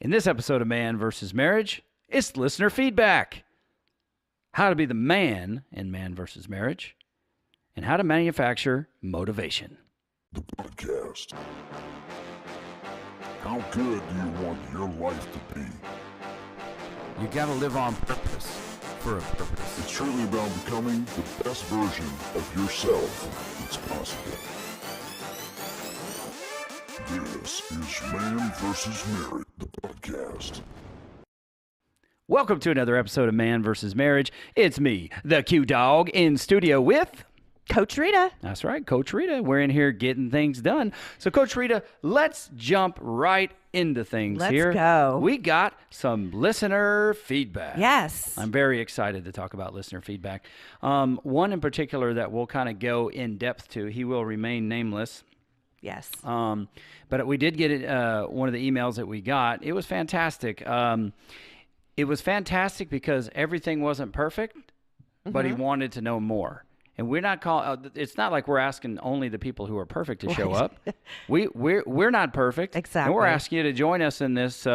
In this episode of Man vs. Marriage, it's listener feedback. How to be the man in Man vs. Marriage, and how to manufacture motivation. The podcast. How good do you want your life to be? You gotta live on purpose, for a purpose. It's truly about becoming the best version of yourself that's possible. This is Man vs. Marriage, the podcast. Welcome to another episode of Man vs. Marriage. It's me, the Q Dog, in studio with Coach Rita. That's right, Coach Rita. We're in here getting things done. So, Coach Rita, let's jump right into things here. Let's go. We got some listener feedback. Yes. I'm very excited to talk about listener feedback. One in particular that we'll kind of go in depth to. He will remain nameless. Yes. But we did get one of the emails that we got. It was fantastic. It was fantastic because everything wasn't perfect, but he wanted to know more. And we're not it's not like we're asking only the people who are perfect to show up. We're not perfect. Exactly. And we're asking you to join us in this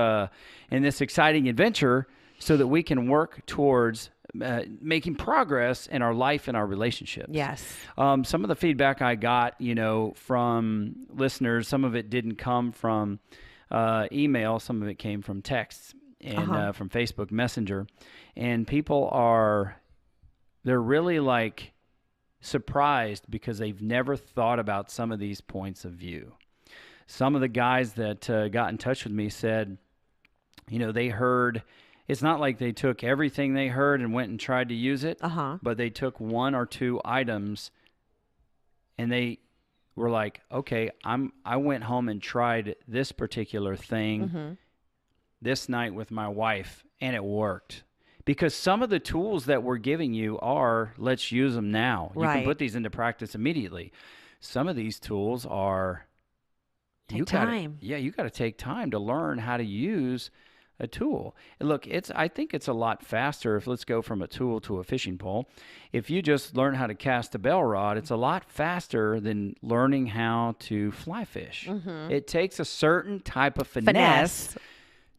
exciting adventure so that we can work towards making progress in our life and our relationships. Yes. Some of the feedback I got, from listeners, some of it didn't come from email, some of it came from texts and from Facebook Messenger. And people they're really like surprised because they've never thought about some of these points of view. Some of the guys that got in touch with me said, they heard, it's not like they took everything they heard and went and tried to use it, but they took one or two items and they were like, okay, I went home and tried this particular thing this night with my wife and it worked. Because some of the tools that we're giving you are, let's use them now. You can put these into practice immediately. Some of these tools are... Take time. You got to take time to learn how to use a tool. And look, I think it's a lot faster if let's go from a tool to a fishing pole. If you just learn how to cast a bell rod, it's a lot faster than learning how to fly fish. It takes a certain type of finesse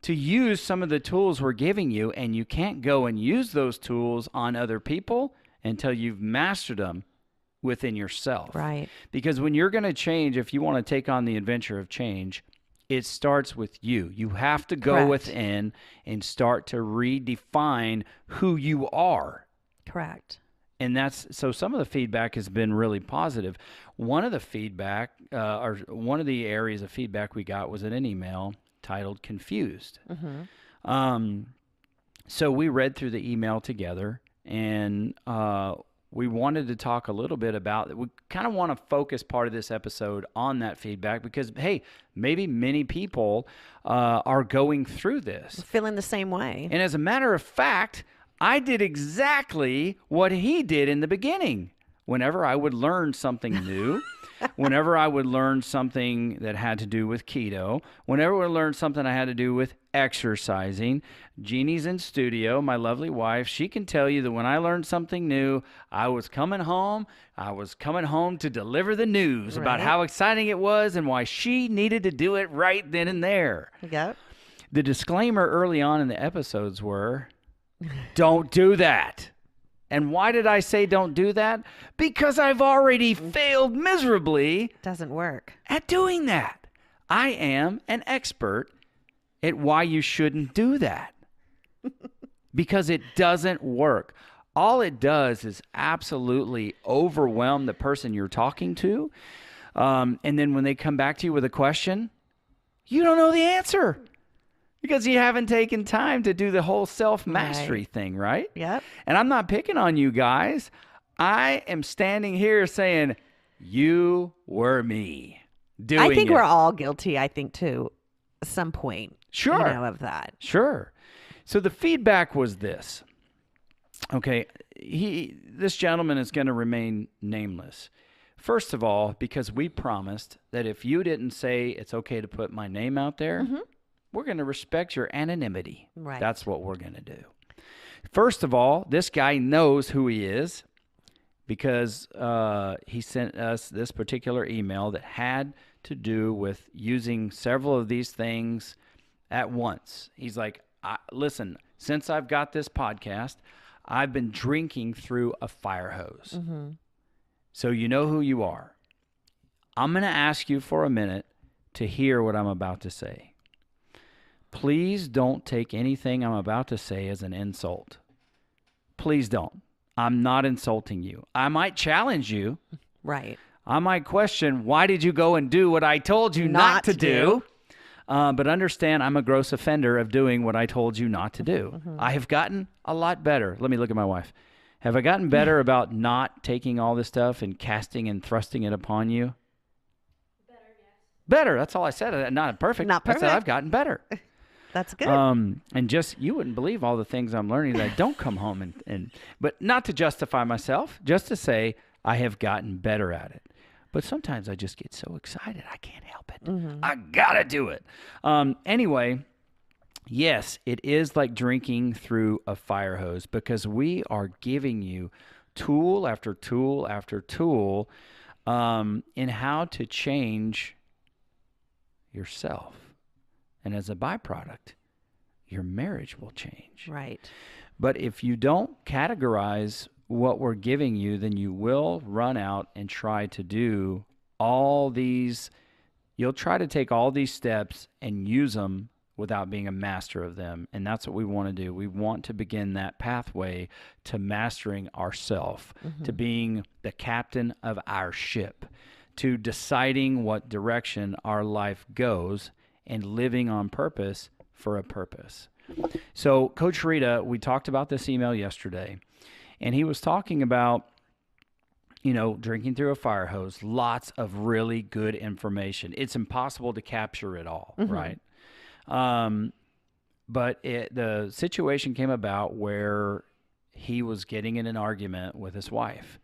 to use some of the tools we're giving you, and you can't go and use those tools on other people until you've mastered them within yourself. Right. Because when you're going to change, if you want to take on the adventure of change, it starts with you. You have to go within and start to redefine who you are. Correct. And so some of the feedback has been really positive. One of the feedback, or one of the areas of feedback we got was in an email titled Confused. So we read through the email together, and we wanted to talk a little bit about it. We kind of want to focus part of this episode on that feedback because, hey, maybe many people are going through this. Feeling the same way. And as a matter of fact, I did exactly what he did in the beginning. Whenever I would learn something new, whenever I would learn something that had to do with keto, whenever I would learn something I had to do with exercising, Jeannie's in studio, my lovely wife, she can tell you that when I learned something new, I was coming home to deliver the news about how exciting it was and why she needed to do it right then and there. Yep. The disclaimer early on in the episodes were, don't do that. And why did I say don't do that? Because I've already failed miserably. Doesn't work. At doing that. I am an expert at why you shouldn't do that. Because it doesn't work. All it does is absolutely overwhelm the person you're talking to. And then when they come back to you with a question, you don't know the answer. Because you haven't taken time to do the whole self-mastery thing, right? Yep. And I'm not picking on you guys. I am standing here saying, you were me doing it. I think we're all guilty, to some point. Sure. Of that. Sure. So the feedback was this. Okay, this gentleman is going to remain nameless. First of all, because we promised that if you didn't say it's okay to put my name out there, we're going to respect your anonymity. Right. That's what we're going to do. First of all, this guy knows who he is because he sent us this particular email that had to do with using several of these things at once. He's like, listen, since I've got this podcast, I've been drinking through a fire hose. Mm-hmm. So you know who you are. I'm going to ask you for a minute to hear what I'm about to say. Please don't take anything I'm about to say as an insult. Please don't. I'm not insulting you. I might challenge you. Right. I might question, why did you go and do what I told you not to do? But understand, I'm a gross offender of doing what I told you not to do. Mm-hmm. I have gotten a lot better. Let me look at my wife. Have I gotten better about not taking all this stuff and casting and thrusting it upon you? Better. That's all I said. Not perfect. Not perfect. I said I've gotten better. That's good. And just, you wouldn't believe all the things I'm learning that I don't come home but not to justify myself, just to say I have gotten better at it. But sometimes I just get so excited, I can't help it. Mm-hmm. I gotta do it. Anyway, yes, it is like drinking through a fire hose, because we are giving you tool after tool after tool in how to change yourself. And as a byproduct, your marriage will change. Right. But if you don't categorize what we're giving you, then you will run out and try to do all these. You'll try to take all these steps and use them without being a master of them. And that's what we want to do. We want to begin that pathway to mastering ourself, to being the captain of our ship, to deciding what direction our life goes and living on purpose for a purpose. So Coach Rita, we talked about this email yesterday, and he was talking about, drinking through a fire hose, lots of really good information. It's impossible to capture it all, right? But the situation came about where he was getting in an argument with his wife.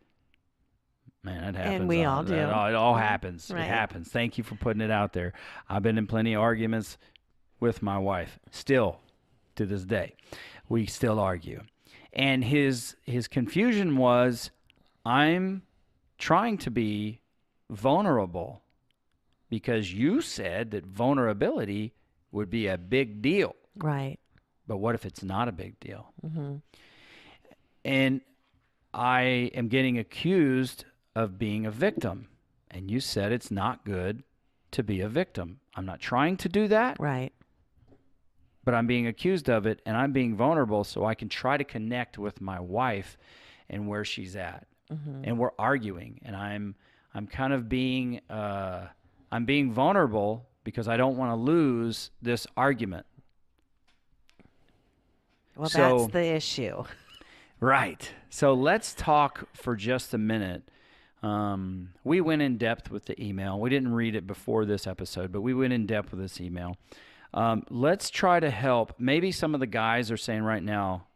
Man, it happens. And we all do. It all happens. Right. It happens. Thank you for putting it out there. I've been in plenty of arguments with my wife. Still, to this day, we still argue. And his confusion was, I'm trying to be vulnerable because you said that vulnerability would be a big deal. Right. But what if it's not a big deal? Mm-hmm. And I am getting accused of being a victim. And you said it's not good to be a victim. I'm not trying to do that. Right. But I'm being accused of it, and I'm being vulnerable so I can try to connect with my wife and where she's at. Mm-hmm. And we're arguing, and I'm kind of being I'm being vulnerable because I don't want to lose this argument. Well, that's the issue. Right. So let's talk for just a minute. We went in depth with the email. We didn't read it before this episode, but we went in depth with this email. Let's try to help. Maybe some of the guys are saying right now,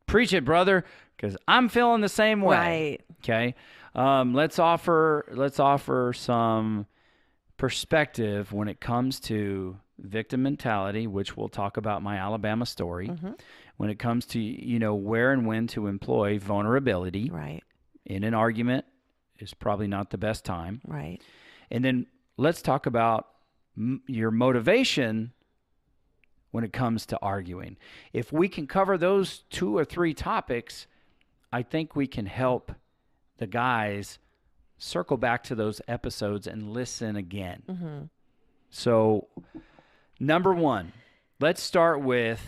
preach it, brother, because I'm feeling the same way. Right. Okay. Let's offer some perspective when it comes to victim mentality, which we'll talk about my Alabama story. Mm-hmm. When it comes to, where and when to employ vulnerability. Right. In an argument is probably not the best time. Right. And then let's talk about your motivation when it comes to arguing. If we can cover those 2 or 3 topics, I think we can help the guys circle back to those episodes and listen again. Mm-hmm. So, number 1, let's start with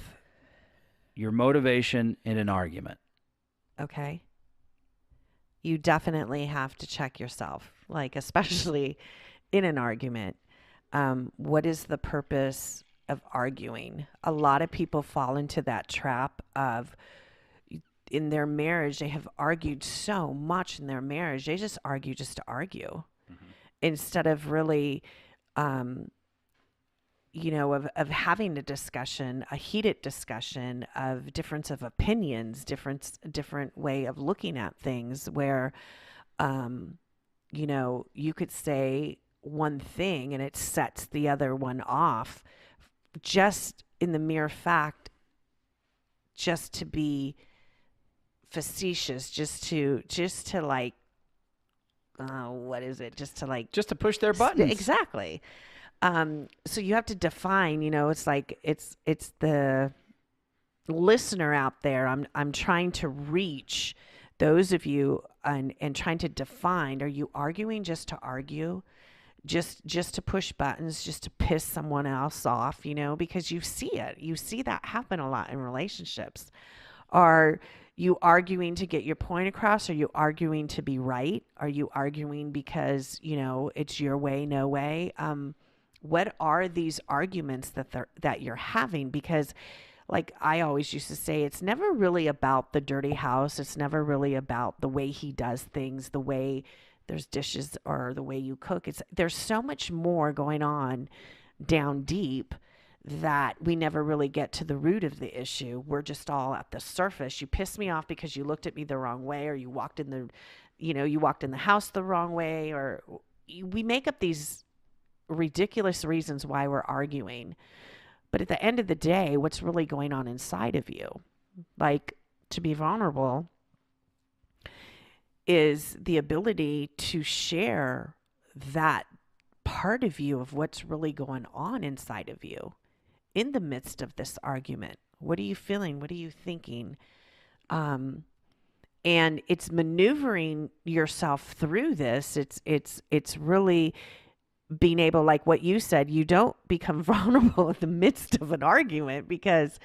your motivation in an argument. Okay. You definitely have to check yourself, especially in an argument. What is the purpose of arguing? A lot of people fall into that trap of, in their marriage, they have argued so much in their marriage, they just argue just to argue, instead of really, of having a discussion, a heated discussion of difference of opinions, different way of looking at things, where, you could say one thing and it sets the other one off, just in the mere fact, just to be facetious, just to what is it? Just to push their buttons. Exactly. So you have to define, it's like, it's the listener out there. I'm trying to reach those of you and trying to define, are you arguing just to argue? Just to push buttons, just to piss someone else off, because you see it. You see that happen a lot in relationships. Are you arguing to get your point across? Are you arguing to be right? Are you arguing because, it's your way, no way? What are these arguments that you're having? Because like I always used to say, it's never really about the dirty house. It's never really about the way he does things, the way there's dishes or the way you cook. There's so much more going on down deep that we never really get to the root of the issue. We're just all at the surface. You pissed me off because you looked at me the wrong way, or you walked in the house the wrong way, or we make up these ridiculous reasons why we're arguing. But at the end of the day, what's really going on inside of you? Like, to be vulnerable is the ability to share that part of you, of what's really going on inside of you in the midst of this argument. What are you feeling? What are you thinking? And it's maneuvering yourself through this. It's really being able, like what you said, you don't become vulnerable in the midst of an argument, because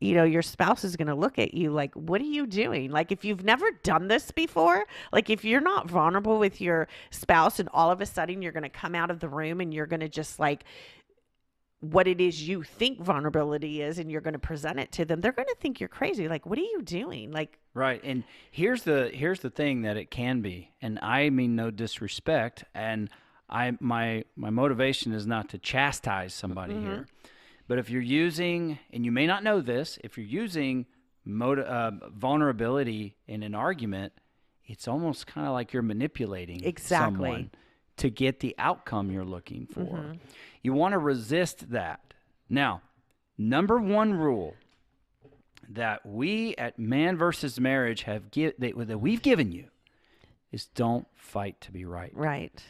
your spouse is going to look at you like, what are you doing? Like, if you've never done this before, like if you're not vulnerable with your spouse and all of a sudden you're going to come out of the room and you're going to just like what it is you think vulnerability is, and you're going to present it to them, they're going to think you're crazy. Like, what are you doing? Like, right. And here's the thing that it can be, and I mean no disrespect, and my motivation is not to chastise somebody here. But if you're using, and you may not know this, if you're using vulnerability in an argument, it's almost kind of like you're manipulating someone to get the outcome you're looking for. You want to resist that. Now, number one rule that we at Man vs. Marriage that we've given you is don't fight to be right. Right.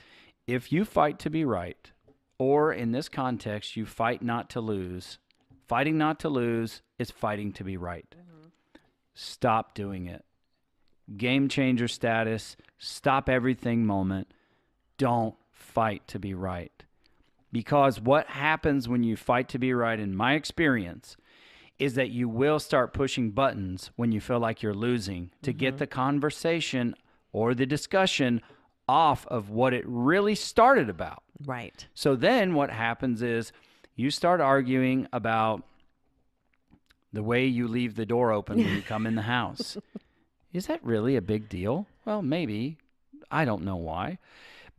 If you fight to be right, or in this context, you fight not to lose, fighting not to lose is fighting to be right. Stop doing it. Game changer status, stop everything moment. Don't fight to be right. Because what happens when you fight to be right, in my experience, is that you will start pushing buttons when you feel like you're losing to get the conversation or the discussion off of what it really started about. Right. So then what happens is you start arguing about the way you leave the door open when you come in the house. Is that really a big deal? Well, maybe. I don't know why.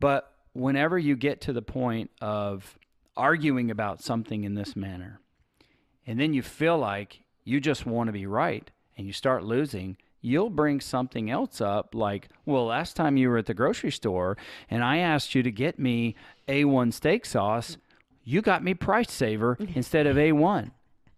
But whenever you get to the point of arguing about something in this manner, and then you feel like you just want to be right and you start losing, you'll bring something else up like, well, last time you were at the grocery store and I asked you to get me A1 steak sauce, you got me Price Saver instead of A1.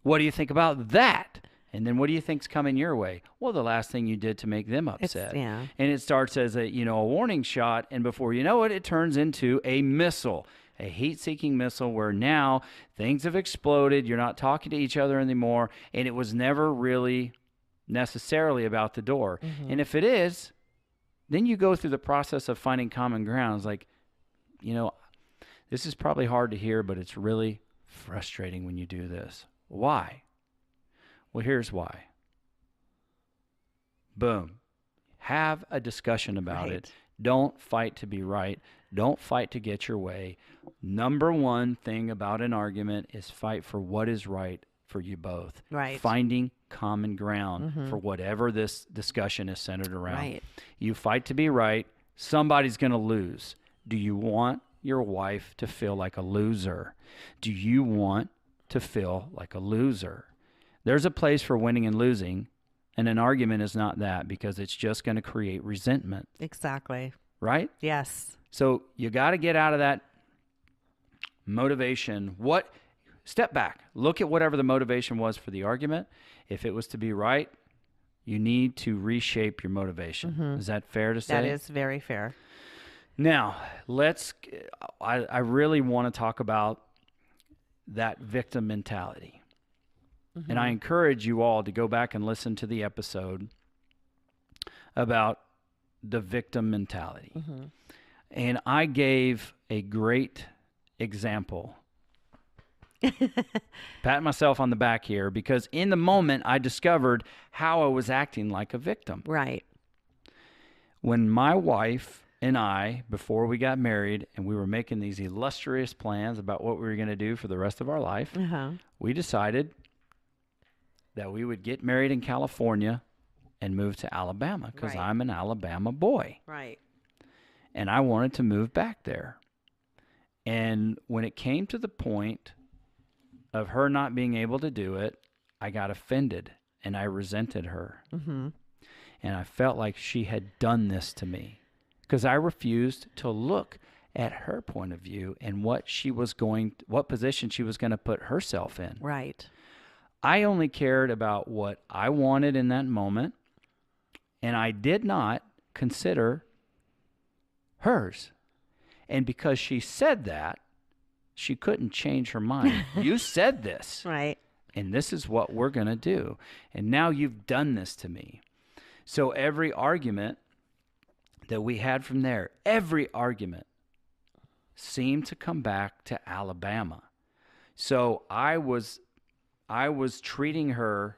What do you think about that? And then what do you think's coming your way? Well, the last thing you did to make them upset. Yeah. And it starts as a warning shot, and before you know it, it turns into a missile, a heat-seeking missile where now things have exploded. You're not talking to each other anymore, and it was never really necessarily about the door. And if it is, then you go through the process of finding common ground. It's like, this is probably hard to hear, but it's really frustrating when you do this. Why? Well, here's why. Boom. Have a discussion about it. Don't fight to be right. Don't fight to get your way. Number one thing about an argument is fight for what is right for you both. Right. Finding common ground for whatever this discussion is centered around. Right. You fight to be right. Somebody's going to lose. Do you want your wife to feel like a loser? Do you want to feel like a loser? There's a place for winning and losing, and an argument is not that, because it's just going to create resentment. Exactly. Right? Yes. So you got to get out of that motivation. Step back. Look at whatever the motivation was for the argument. If it was to be right, you need to reshape your motivation. Is that fair to say? That is very fair. Now, I really want to talk about that victim mentality. And I encourage you all to go back and listen to the episode about the victim mentality. And I gave a great example. Pat myself on the back here, because in the moment I discovered how I was acting like a victim. Right. When my wife and I, before we got married and we were making these illustrious plans about what we were going to do for the rest of our life, we decided that we would get married in California and move to Alabama, because I'm an Alabama boy. Right. And I wanted to move back there. And when it came to the point of her not being able to do it, I got offended and I resented her. And I felt like she had done this to me, because I refused to look at her point of view and what position she was going to put herself in. Right. I only cared about what I wanted in that moment, and I did not consider hers. And because she said that, she couldn't change her mind. You said this. Right. And this is what we're going to do. And now you've done this to me. So every argument that we had from there, every argument seemed to come back to Alabama. So I was treating her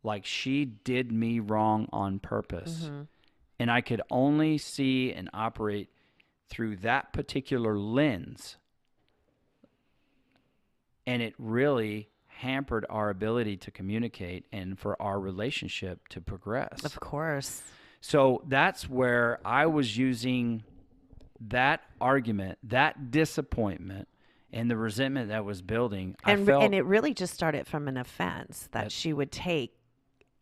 like she did me wrong on purpose. And I could only see and operate through that particular lens. And it really hampered our ability to communicate and for our relationship to progress. Of course. So that's where I was using that argument, that disappointment, and the resentment that was building. And it really just started from an offense that she would take,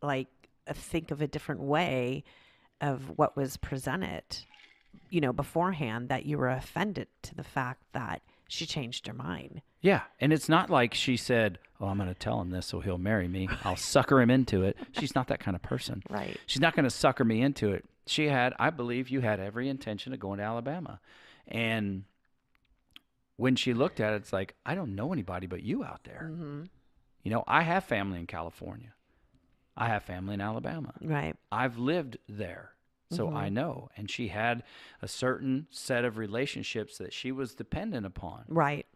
like, think of a different way of what was presented, beforehand, that you were offended to the fact that she changed her mind. Yeah. And it's not like she said, oh, I'm going to tell him this so he'll marry me. I'll sucker him into it. She's not that kind of person. Right. She's not going to sucker me into it. She had, I believe you had every intention of going to Alabama. And when she looked at it, it's like, I don't know anybody but you out there. I have family in California. I have family in Alabama. Right. I've lived there. So I know. And she had a certain set of relationships that she was dependent upon. Right.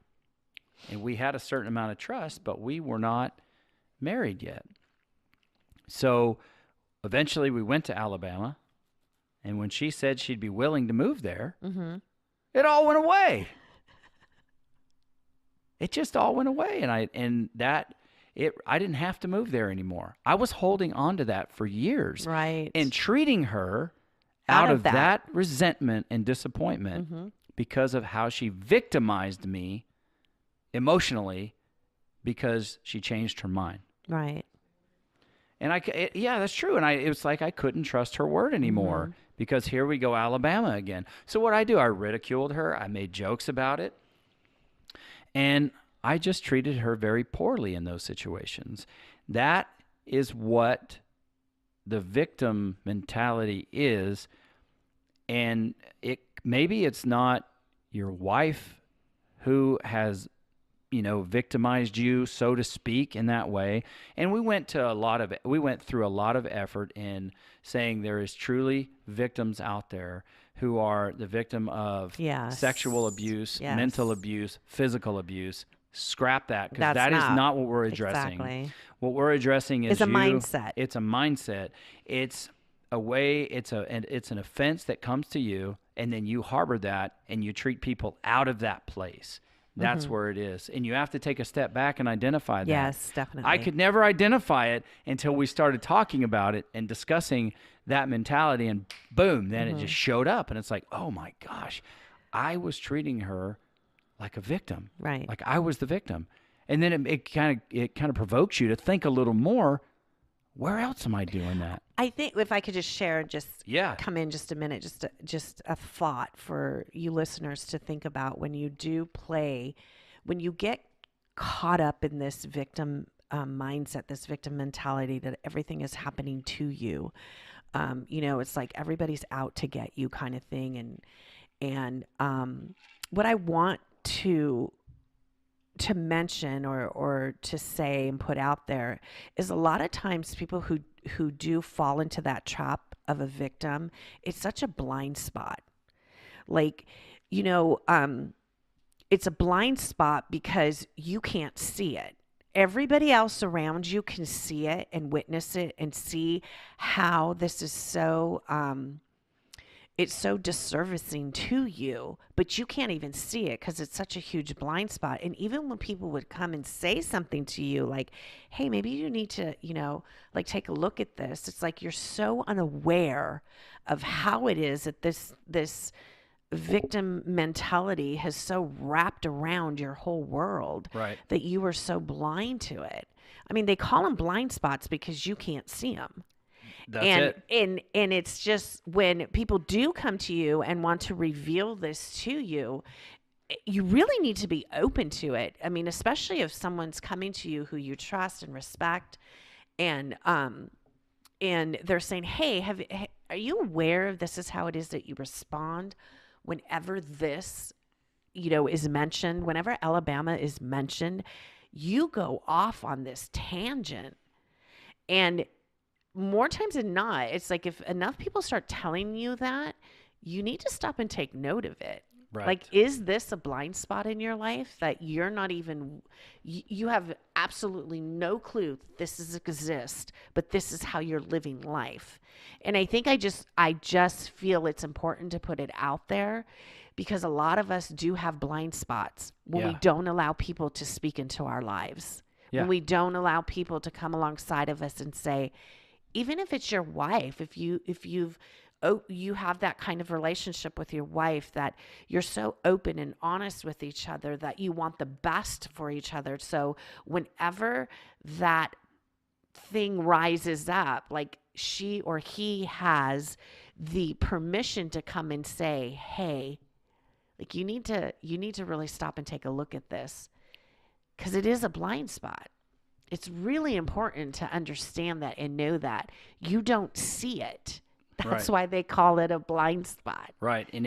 And we had a certain amount of trust, but we were not married yet. So eventually we went to Alabama. And when she said she'd be willing to move there, it all went away. It just all went away. And I didn't have to move there anymore. I was holding on to that for years. Right. And treating her out of that resentment and disappointment because of how she victimized me emotionally because she changed her mind. Right. And that's true. And it was like I couldn't trust her word anymore because here we go, Alabama again. So what I do, I ridiculed her. I made jokes about it. And I just treated her very poorly in those situations. That is what the victim mentality is. And maybe it's not your wife who has, victimized you, so to speak, in that way. And we went through a lot of effort in saying there is truly victims out there who are the victim of sexual abuse, mental abuse, physical abuse. Scrap that, because that is not what we're addressing. Exactly. What we're addressing is a mindset. It's a mindset. It's a way. It's an offense that comes to you, and then you harbor that, and you treat people out of that place. That's where it is, and you have to take a step back and identify that. Yes, definitely. I could never identify it until we started talking about it and discussing that mentality, and boom, then it just showed up, and it's like, oh my gosh, I was treating her like a victim. Right. Like I was the victim. And then it kind of provokes you to think a little more, where else am I doing that? I think if I could just share, come in just a minute, just a thought for you listeners to think about when you get caught up in this victim mindset, this victim mentality that everything is happening to you. It's like everybody's out to get you kind of thing. And what I want to mention or to say and put out there is a lot of times people who do fall into that trap of a victim, it's such a blind spot. Like, it's a blind spot because you can't see it. Everybody else around you can see it and witness it and see how this is so it's so disservicing to you, but you can't even see it because it's such a huge blind spot. And even when people would come and say something to you like, hey, maybe you need to, like take a look at this. It's like you're so unaware of how it is that this victim mentality has so wrapped around your whole world, Right. that you are so blind to it. I mean, they call them blind spots because you can't see them. That's it. And it's just when people do come to you and want to reveal this to you, you really need to be open to it. I mean, especially if someone's coming to you who you trust and respect, and they're saying, "Hey, are you aware of this is how it is that you respond whenever this, is mentioned, whenever Alabama is mentioned, you go off on this tangent." And more times than not, it's like if enough people start telling you that, you need to stop and take note of it. Right. Like, is this a blind spot in your life that you're not even, you have absolutely no clue this exists, but this is how you're living life. And I think I just feel it's important to put it out there because a lot of us do have blind spots when we don't allow people to speak into our lives. Yeah. When we don't allow people to come alongside of us and say, even if it's your wife, if you have that kind of relationship with your wife that you're so open and honest with each other that you want the best for each other. So whenever that thing rises up, like she or he has the permission to come and say, hey, like you need to really stop and take a look at this because it is a blind spot. It's really important to understand that and know that you don't see it. That's why they call it a blind spot. Right. And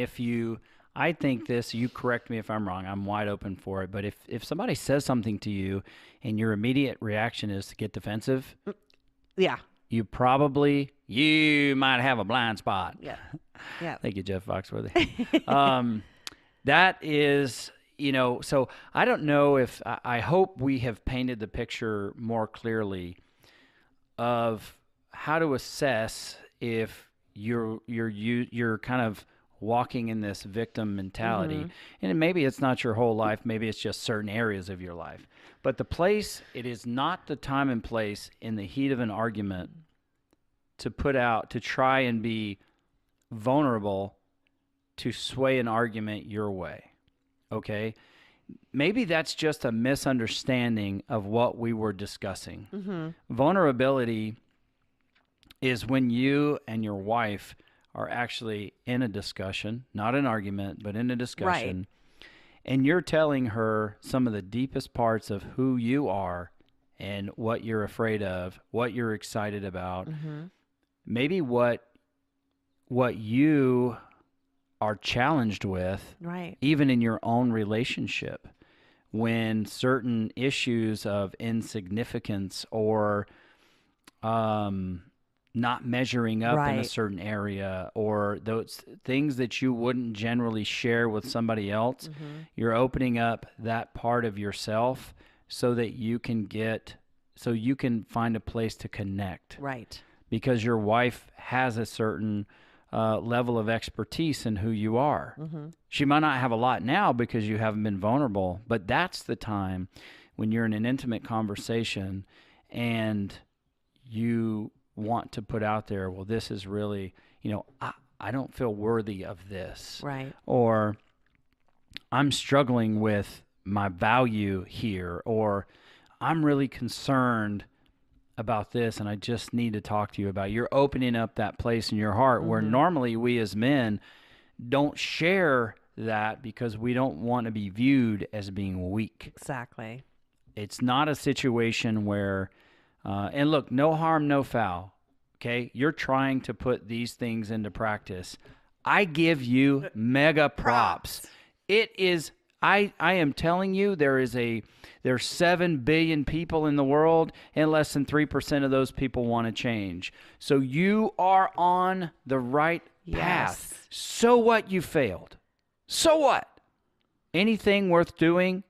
I think this, you correct me if I'm wrong, I'm wide open for it. But if somebody says something to you and your immediate reaction is to get defensive, yeah, you might have a blind spot. Yeah. Yeah. Thank you, Jeff Foxworthy. That is, so I don't know if, I hope we have painted the picture more clearly of how to assess if you're kind of walking in this victim mentality. And maybe it's not your whole life, maybe it's just certain areas of your life. But it is not the time and place in the heat of an argument to try and be vulnerable to sway an argument your way. Okay? Maybe that's just a misunderstanding of what we were discussing. Vulnerability is when you and your wife are actually in a discussion, not an argument, but in a discussion, and you're telling her some of the deepest parts of who you are and what you're afraid of, what you're excited about, maybe what you are challenged with, even in your own relationship, when certain issues of insignificance or not measuring up in a certain area, or those things that you wouldn't generally share with somebody else, you're opening up that part of yourself so that you can find a place to connect. Right. Because your wife has a certain level of expertise in who you are. She might not have a lot now because you haven't been vulnerable, but that's the time when you're in an intimate conversation and you want to put out there, well, this is really, I don't feel worthy of this. Right. Or I'm struggling with my value here, or I'm really concerned about this and I just need to talk to you about it. You're opening up that place in your heart where normally we as men don't share that because we don't want to be viewed as being weak. Exactly. It's not a situation where, and look, no harm, no foul. Okay? You're trying to put these things into practice. I give you mega props. It is I am telling you there's 7 billion people in the world and less than 3% of those people want to change. So you are on the right path. Yes. So what, you failed? So what? Anything worth doing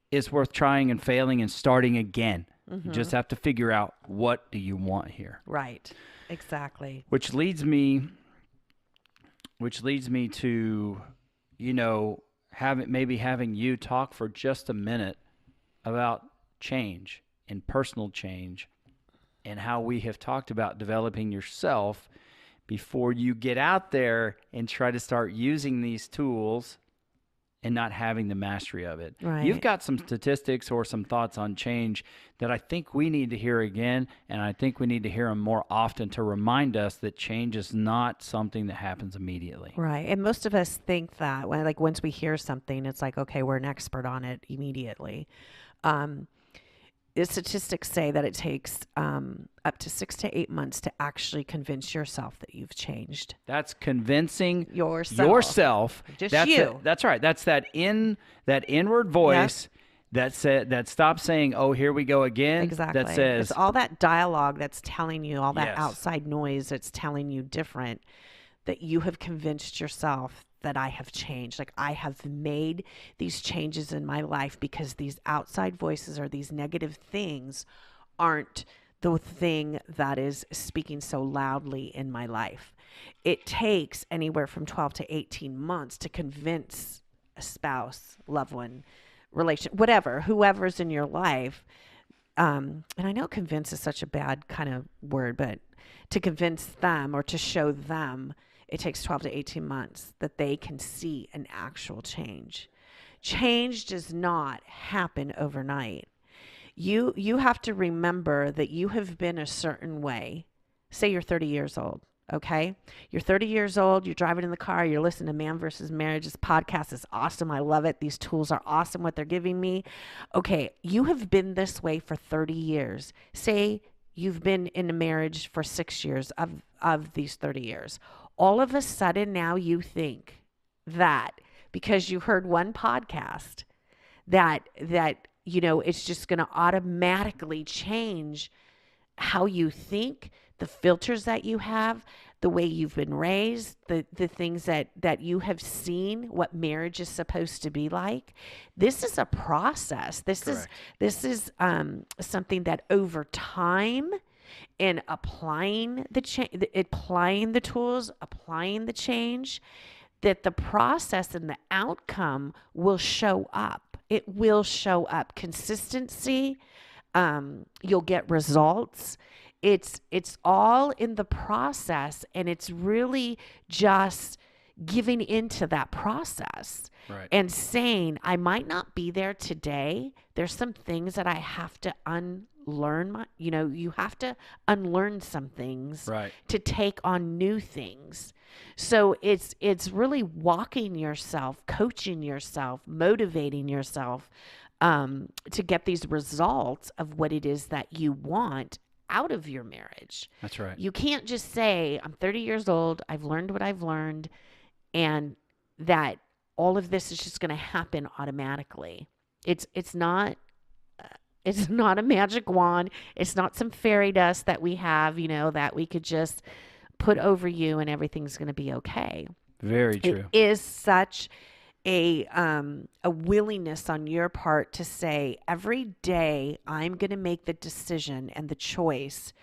is worth trying and failing and starting again. You just have to figure out, what do you want here? Right. Exactly. Which leads me to, having you talk for just a minute about change and personal change and how we have talked about developing yourself before you get out there and try to start using these tools and not having the mastery of it. Right. You've got some statistics or some thoughts on change that I think we need to hear again, and I think we need to hear them more often to remind us that change is not something that happens immediately. Right. And most of us think that once we hear something, it's like, okay, we're an expert on it immediately. The statistics say that it takes up to 6 to 8 months to actually convince yourself that you've changed. That's convincing yourself. Just that's you. That's right. That's that inward voice that stops saying, "Oh, here we go again." Exactly. That says, it's all that dialogue that's telling you, all that Yes. outside noise that's telling you different, that you have convinced yourself that I have changed. Like, I have made these changes in my life because these outside voices or these negative things aren't the thing that is speaking so loudly in my life. It takes anywhere from 12 to 18 months to convince a spouse, loved one, whoever's in your life. And I know convince is such a bad kind of word, but to convince them or to show them, it takes 12 to 18 months that they can see an actual change. Change does not happen overnight. You have to remember that you have been a certain way. Say you're 30 years old, okay? You're 30 years old, you're driving in the car, you're listening to Man vs. Marriage. This podcast is awesome. I love it. These tools are awesome, what they're giving me. Okay, you have been this way for 30 years. Say you've been in a marriage for 6 years of these 30 years. All of a sudden now you think that because you heard one podcast that it's just going to automatically change how you think, the filters that you have, the way you've been raised, the things that you have seen, what marriage is supposed to be like. This is a process. This is something that over time, and applying the tools, applying the change, that the process and the outcome will show up. It will show up. Consistency, you'll get results. It's all in the process, and it's really just giving into that process. Right. And saying, I might not be there today. There's some things that I have to unlearn. You have to unlearn some things, Right. to take on new things. So it's really walking yourself, coaching yourself, motivating yourself to get these results of what it is that you want out of your marriage. That's right. You can't just say, I'm 30 years old, I've learned what I've learned, and that all of this is just going to happen automatically. It's not a magic wand. It's not some fairy dust that we have, that we could just put over you and everything's going to be okay. Very true. It is such a willingness on your part to say, every day I'm going to make the decision and the choice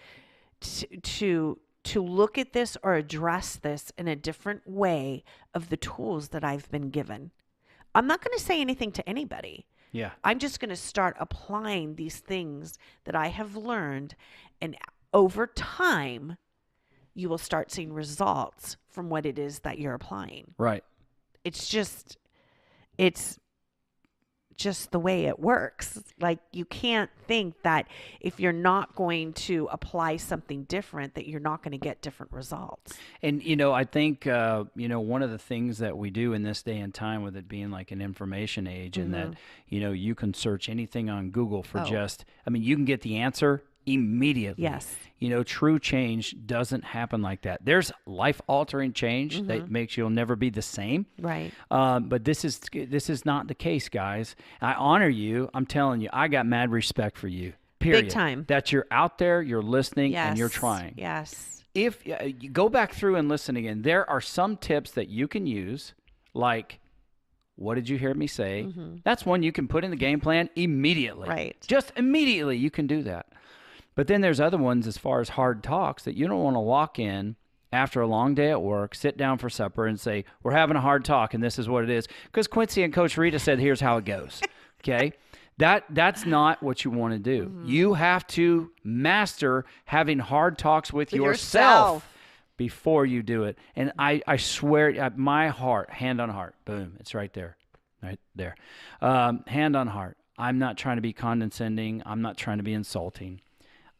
to look at this or address this in a different way of the tools that I've been given. I'm not going to say anything to anybody. Yeah. I'm just going to start applying these things that I have learned, and over time, you will start seeing results from what it is that you're applying. Right. It's just the way it works. Like, you can't think that if you're not going to apply something different, that you're not going to get different results. And, I think, one of the things that we do in this day and time, with it being like an information age, and that, you can search anything on Google for you can get the answer immediately. Yes. True change doesn't happen like that. There's life-altering change that makes you'll never be the same. Right. But this is not the case, guys. I honor you. I'm telling you, I got mad respect for you. Period. Big time. That you're out there, you're listening, and you're Yes. trying. Yes. If you go back through and listen again, there are some tips that you can use, like, what did you hear me say? That's one you can put in the game plan immediately. Right. Just immediately you can do that. But then there's other ones as far as hard talks that you don't want to walk in after a long day at work, sit down for supper and say, we're having a hard talk and this is what it is. Because Quincy and Coach Rita said, here's how it goes. Okay? That's not what you want to do. You have to master having hard talks with yourself before you do it. And I swear, my heart, hand on heart, boom, it's right there. Right there. Hand on heart. I'm not trying to be condescending. I'm not trying to be insulting.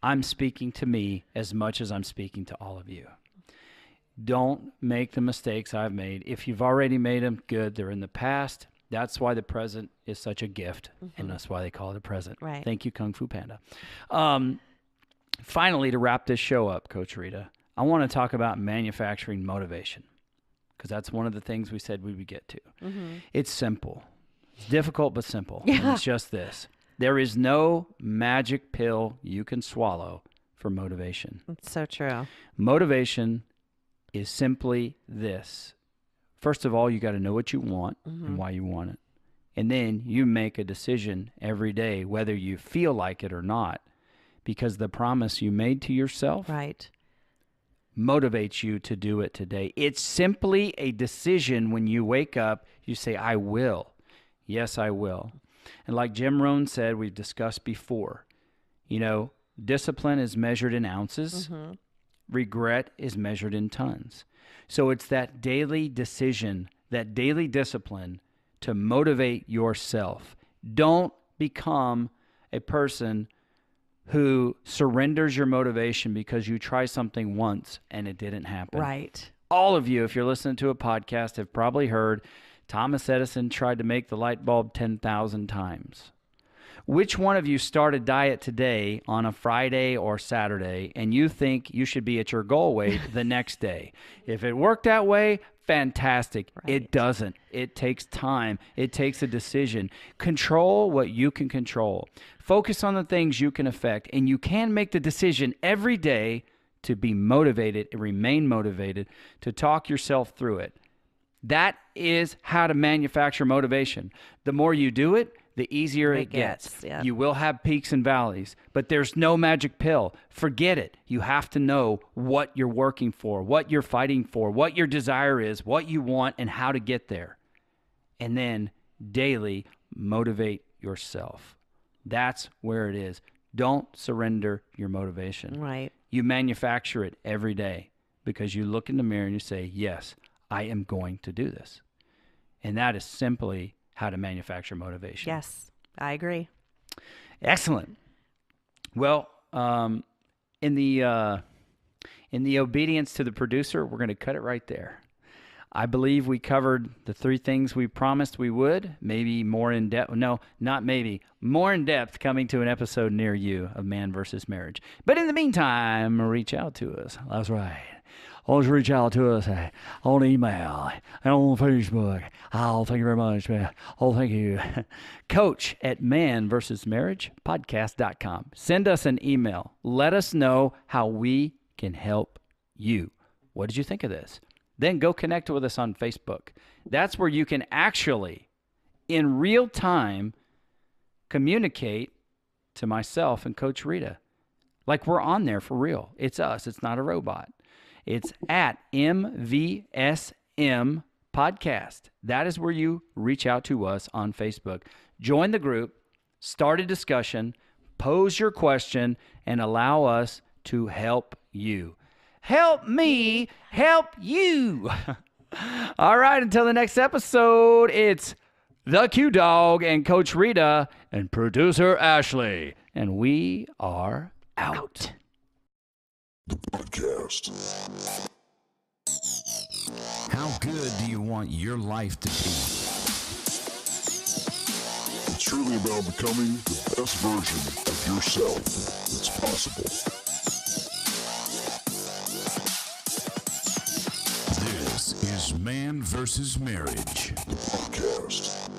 I'm speaking to me as much as I'm speaking to all of you. Don't make the mistakes I've made. If you've already made them, good. They're in the past. That's why the present is such a gift, and that's why they call it a present. Right. Thank you, Kung Fu Panda. Finally, to wrap this show up, Coach Rita, I want to talk about manufacturing motivation, because that's one of the things we said we would get to. It's simple. It's difficult, but simple. Yeah. And it's just this. There is no magic pill you can swallow for motivation. It's so true. Motivation is simply this. First of all, you got to know what you want and why you want it. And then you make a decision every day, whether you feel like it or not, because the promise you made to yourself motivates you to do it today. It's simply a decision. When you wake up, you say, I will. Yes, I will. And like Jim Rohn said, we've discussed before, discipline is measured in ounces. Regret is measured in tons. So it's that daily decision, that daily discipline to motivate yourself. Don't become a person who surrenders your motivation because you try something once and it didn't happen. Right. All of you, if you're listening to a podcast, have probably heard Thomas Edison tried to make the light bulb 10,000 times. Which one of you start a diet today on a Friday or Saturday and you think you should be at your goal weight the next day? If it worked that way, fantastic. Right. It doesn't. It takes time. It takes a decision. Control what you can control. Focus on the things you can affect, and you can make the decision every day to be motivated and remain motivated, to talk yourself through it. That is how to manufacture motivation. The more you do it, the easier it gets. Yeah. You will have peaks and valleys, but there's no magic pill. Forget it. You have to know what you're working for, what you're fighting for, what your desire is, what you want, and how to get there. And then daily motivate yourself. That's where it is. Don't surrender your motivation. Right. You manufacture it every day because you look in the mirror and you say, yes, I am going to do this. And that is simply how to manufacture motivation. Yes, I agree. Excellent. Well, in the obedience to the producer, we're going to cut it right there. I believe we covered the three things we promised we would, maybe more in depth. No, not maybe. More in depth coming to an episode near you of Man vs. Marriage. But in the meantime, reach out to us. That's right. Always reach out to us on email and on Facebook. Oh, thank you very much, man. Oh, thank you. Coach at manvsmarriagepodcast.com. Send us an email. Let us know how we can help you. What did you think of this? Then go connect with us on Facebook. That's where you can actually, in real time, communicate to myself and Coach Rita. Like we're on there for real. It's us. It's not a robot. It's at MVSM Podcast. That is where you reach out to us on Facebook. Join the group, start a discussion, pose your question, and allow us to help you. Help me help you. All right, until the next episode, it's the Q Dog and Coach Rita and producer Ashley. And we are out. The podcast. How good do you want your life to be? It's truly about becoming the best version of of yourself that's possible. This is Man vs. Marriage. Podcast.